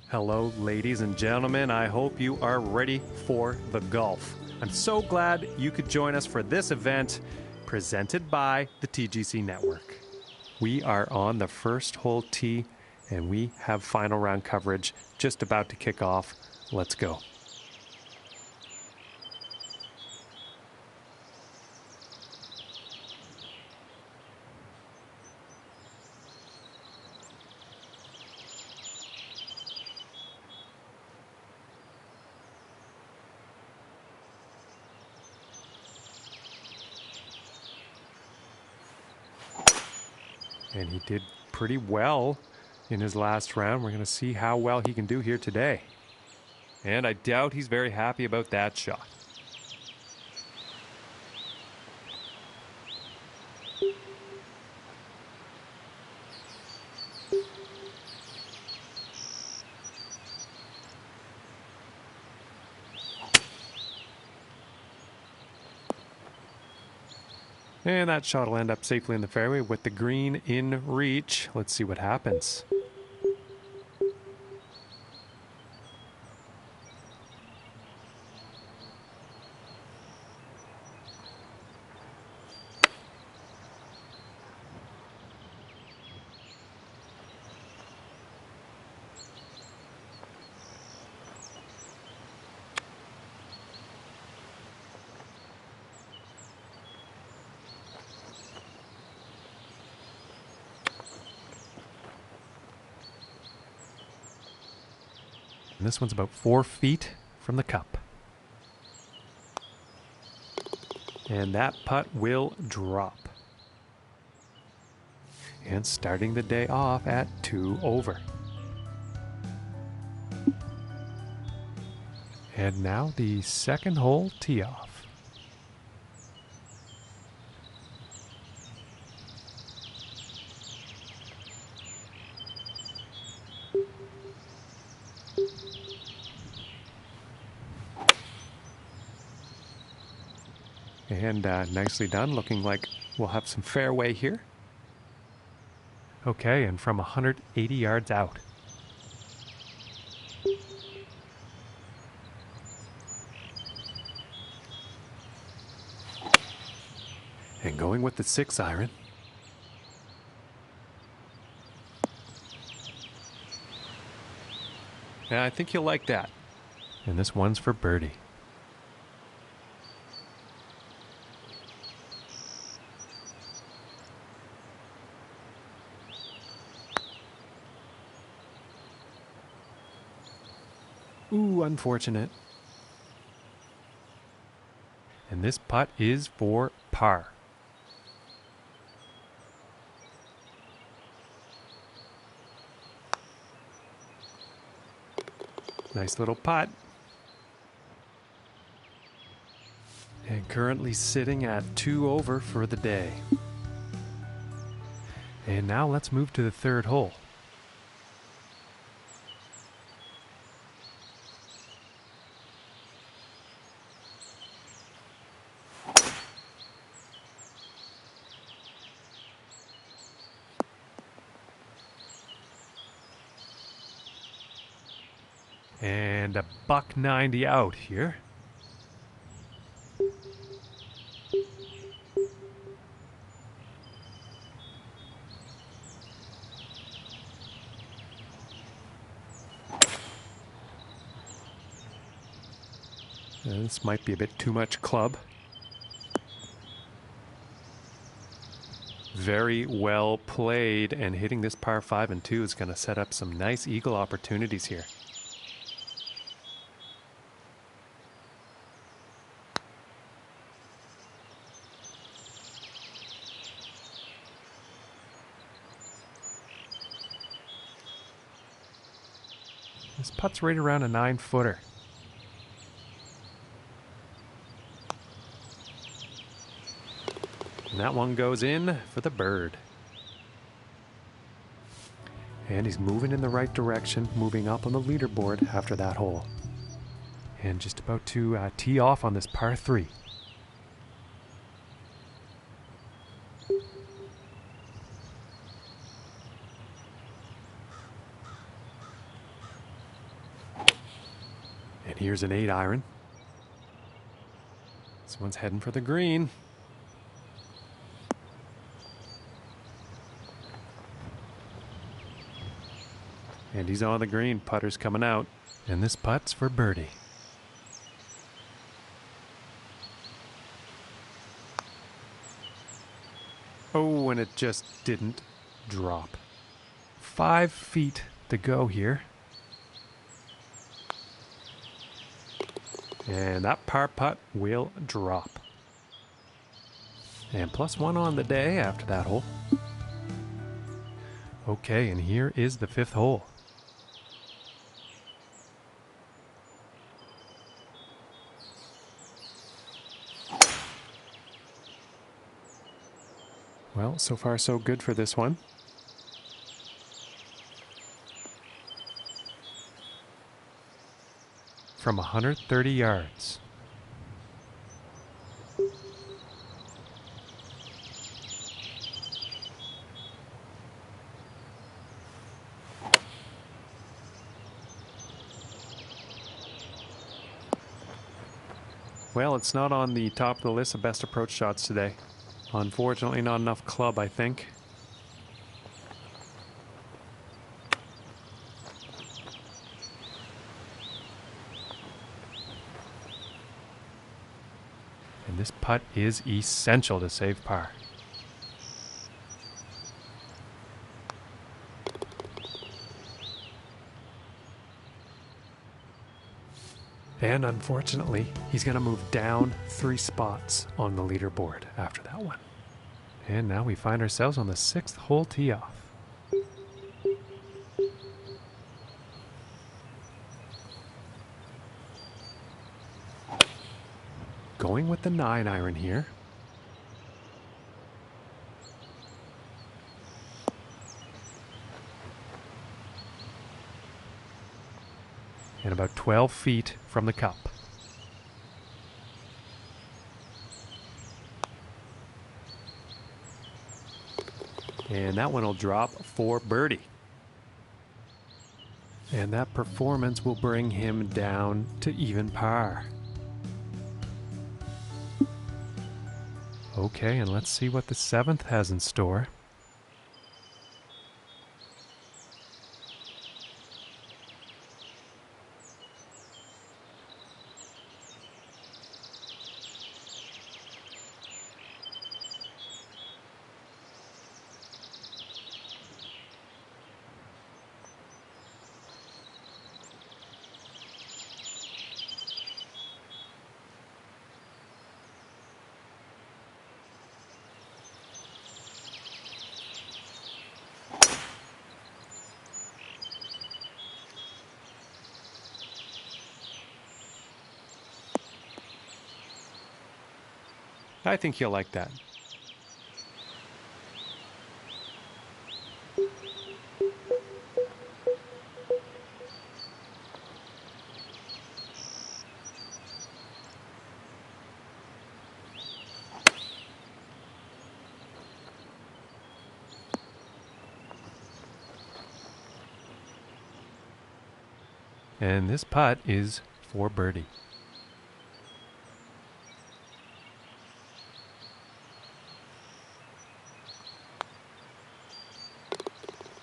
Hello, ladies and gentlemen. I hope you are ready for the golf. I'm so glad you could join us for this event presented by the TGC Network. We are on the first hole tee, and we have final round coverage just about to kick off. Let's go. And he did pretty well in his last round. We're going to see how well he can do here today. And I doubt he's very happy about that shot. And that shot will end up safely in the fairway with the green in reach. Let's see what happens. And this one's about 4 feet from the cup. And that putt will drop. And starting the day off at 2 over. And now the second hole tee off. And nicely done, looking like we'll have some fairway here. Okay, and from 180 yards out. And going with the 6 iron. Yeah, I think you'll like that. And this one's for birdie. Ooh, unfortunate. And this putt is for par. Nice little putt. And currently sitting at 2 over for the day. And now let's move to the third hole. And a $190 out here. This might be a bit too much club. Very well played, and hitting this par 5 and 2 is going to set up some nice eagle opportunities here. This putt's right around a 9-footer. And that one goes in for the bird. And he's moving in the right direction, moving up on the leaderboard after that hole. And just about to tee off on this par 3. And here's an 8 iron. This one's heading for the green. And he's on the green. Putter's coming out. And this putt's for birdie. Oh, and it just didn't drop. 5 feet to go here. And that par putt will drop. And +1 on the day after that hole. Okay, and here is the 5th hole. Well, so far so good for this one. From 130 yards. Well, it's not on the top of the list of best approach shots today. Unfortunately, not enough club, I think. And this putt is essential to save par. And unfortunately, he's going to move down 3 spots on the leaderboard after that one. And now we find ourselves on the 6th hole tee off. Going with the 9 iron here. And about 12 feet from the cup. And that one will drop for birdie. And that performance will bring him down to even par. Okay, and let's see what the 7th has in store. I think he'll like that. And this putt is for birdie.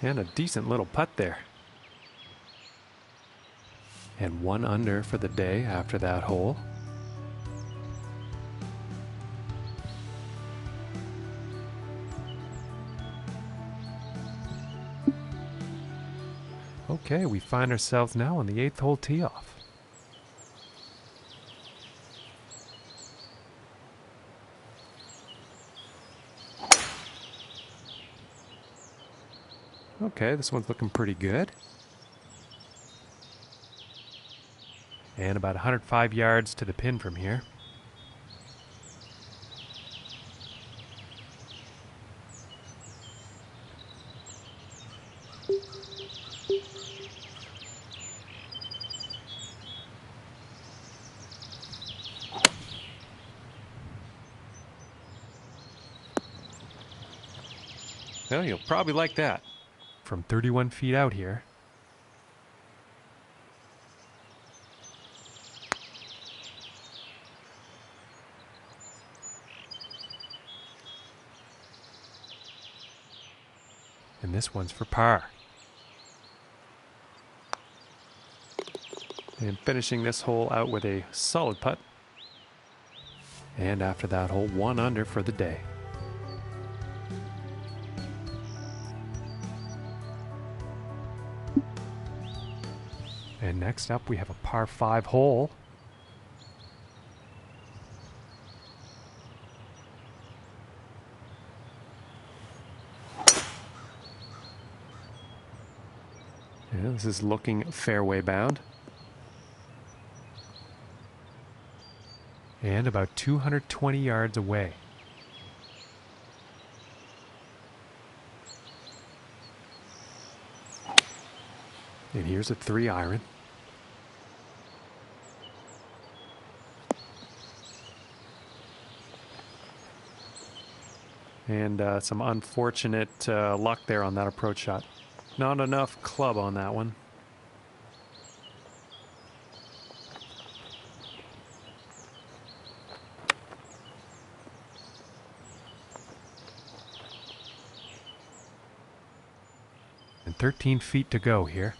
And a decent little putt there. And 1 under for the day after that hole. Okay, we find ourselves now on the 8th hole tee off. Okay, this one's looking pretty good. And about 105 yards to the pin from here. Well, you'll probably like that. From 31 feet out here. And this one's for par. And finishing this hole out with a solid putt. And after that hole, 1 under for the day. And next up, we have a par 5 hole. Yeah, this is looking fairway bound. And about 220 yards away. And here's a 3-iron. And some unfortunate luck there on that approach shot. Not enough club on that one. And 13 feet to go here.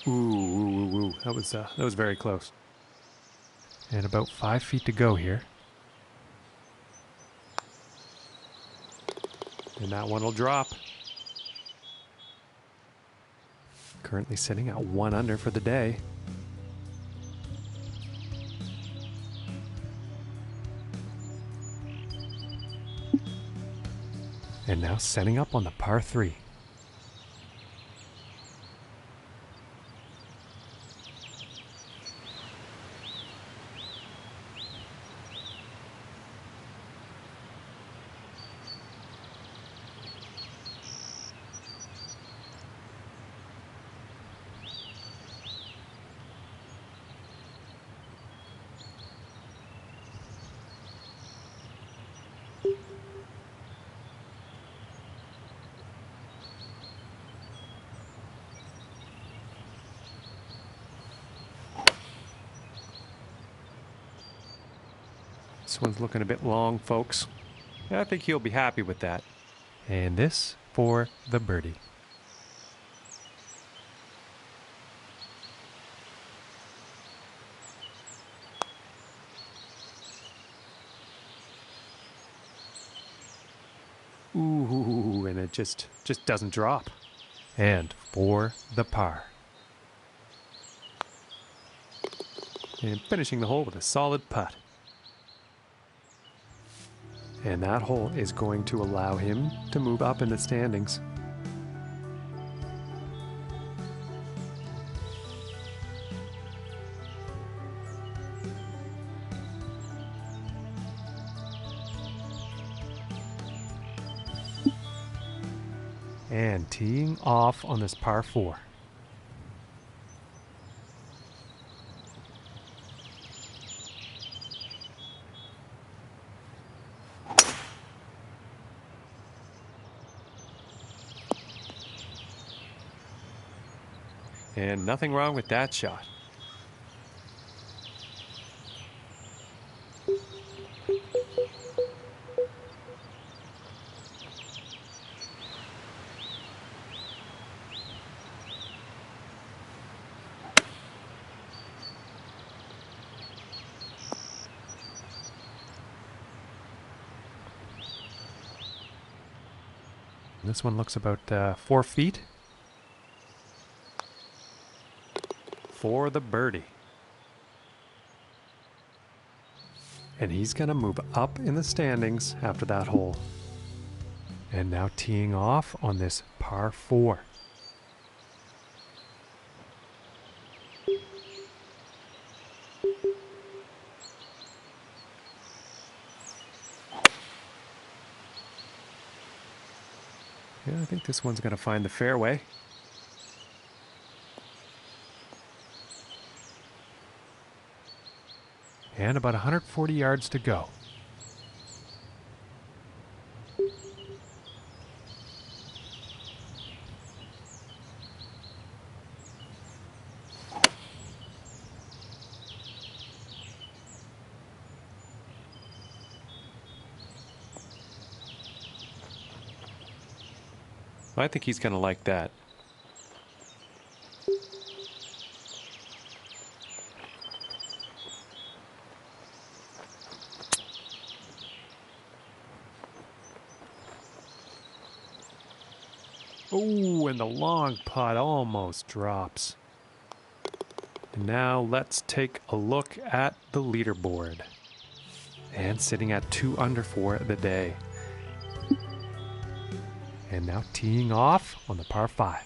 Ooh. That was very close. And about 5 feet to go here. And that one will drop. Currently sitting at 1 under for the day. And now setting up on the par 3. This one's looking a bit long, folks. I think he'll be happy with that. And this for the birdie. Ooh, and it just doesn't drop. And for the par. And finishing the hole with a solid putt. And that hole is going to allow him to move up in the standings. And teeing off on this par 4. And nothing wrong with that shot. This one looks about 4 feet. For the birdie. And he's going to move up in the standings after that hole. And now teeing off on this par 4. Yeah, I think this one's going to find the fairway. And about 140 yards to go. I think he's going to like that. Oh, and the long putt almost drops. And now let's take a look at the leaderboard. And sitting at 2 under for the day. And now teeing off on the par 5.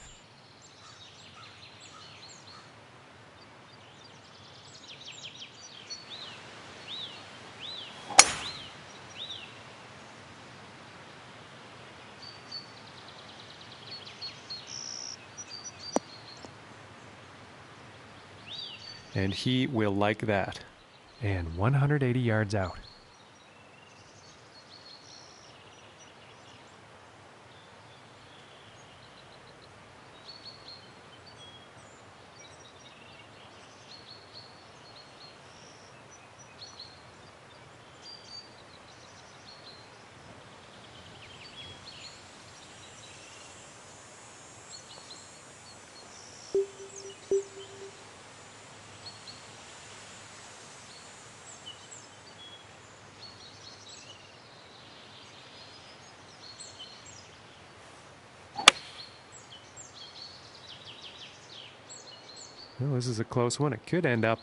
And he will like that. And 180 yards out. Well, this is a close one. It could end up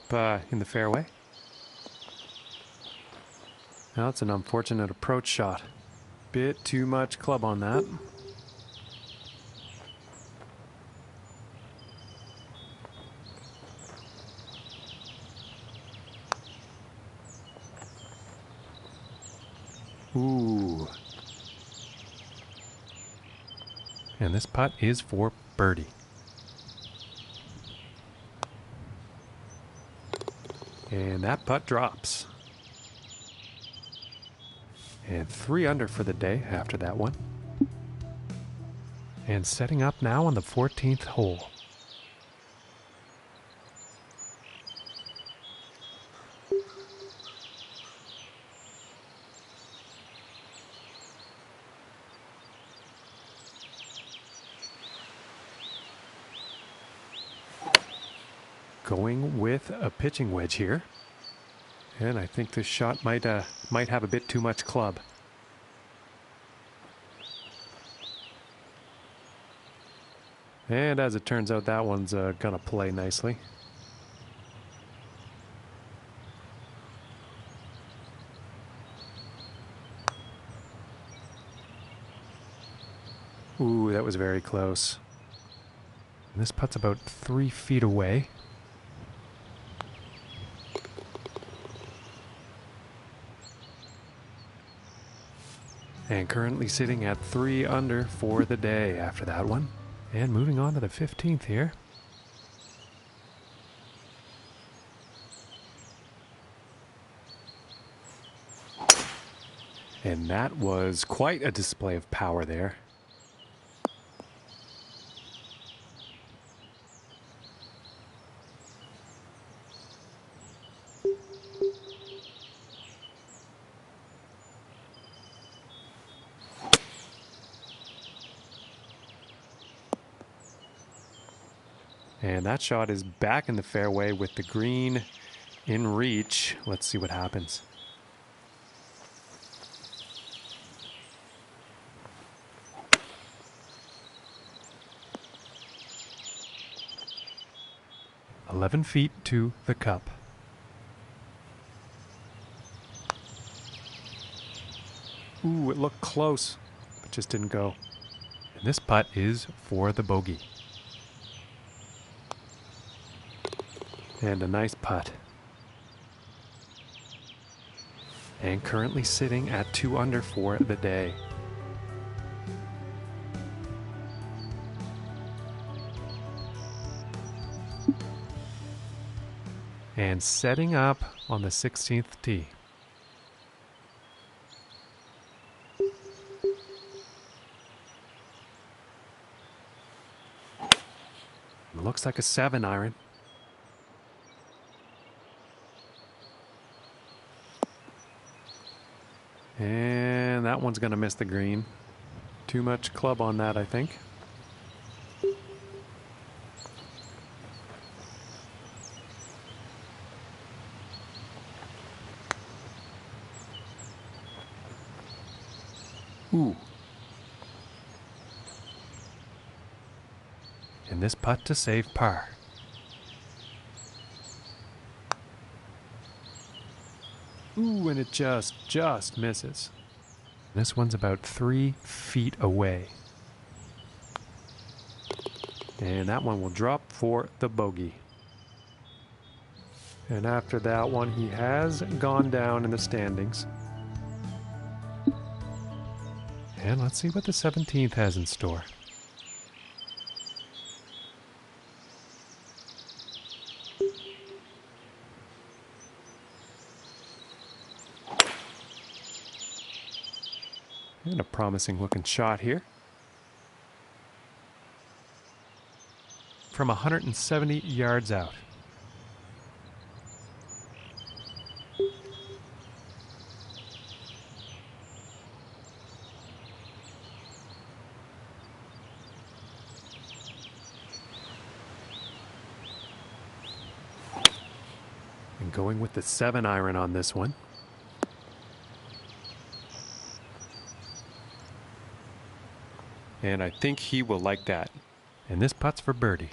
in the fairway. Now it's an unfortunate approach shot. Bit too much club on that. Ooh. And this putt is for birdie. And that putt drops. And 3 under for the day after that one. And setting up now on the 14th hole. Going with a pitching wedge here. And I think this shot might have a bit too much club. And as it turns out, that one's gonna play nicely. Ooh, that was very close. And this putt's about 3 feet away. And currently sitting at 3 under for the day after that one. And moving on to the 15th here. And that was quite a display of power there. And that shot is back in the fairway with the green in reach. Let's see what happens. "11 feet to the cup." Ooh, it looked close, but just didn't go. And this putt is for the bogey. And a nice putt. And currently sitting at 2 under for the day. And setting up on the 16th tee. Looks like a 7-iron. And that one's going to miss the green. Too much club on that, I think. Ooh. And this putt to save par. Ooh, and it just misses. This one's about 3 feet away. And that one will drop for the bogey. And after that one, he has gone down in the standings. And let's see what the 17th has in store. And a promising looking shot here. From 170 yards out. And going with the 7-iron on this one. And I think he will like that. And this putt's for birdie.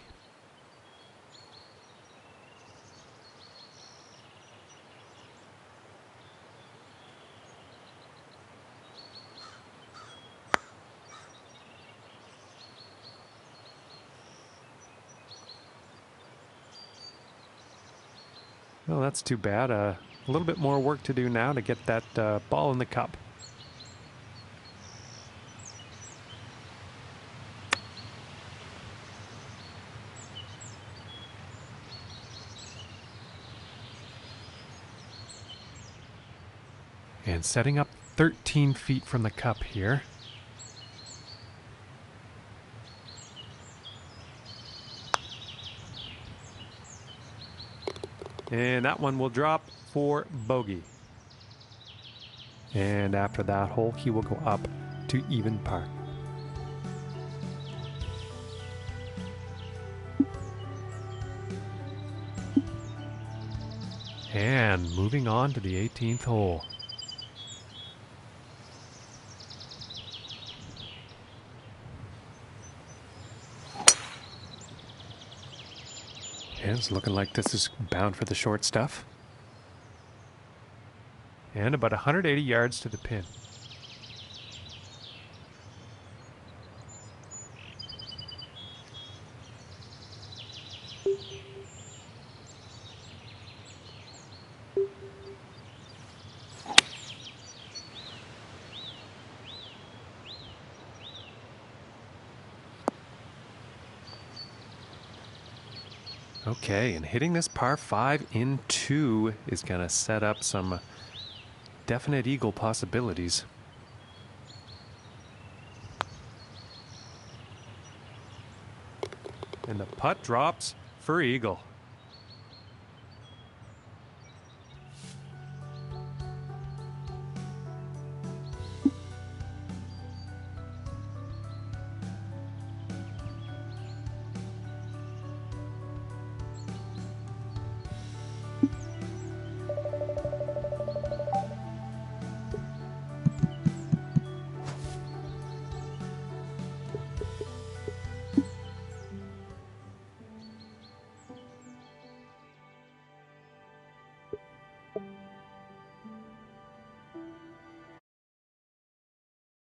Well, that's too bad. A little bit more work to do now to get that ball in the cup. And setting up 13 feet from the cup here. And that one will drop for bogey. And after that hole, he will go up to even par. And moving on to the 18th hole. And it's looking like this is bound for the short stuff. And about 180 yards to the pin. Okay, and hitting this par 5 in 2 is going to set up some definite eagle possibilities. And the putt drops for eagle.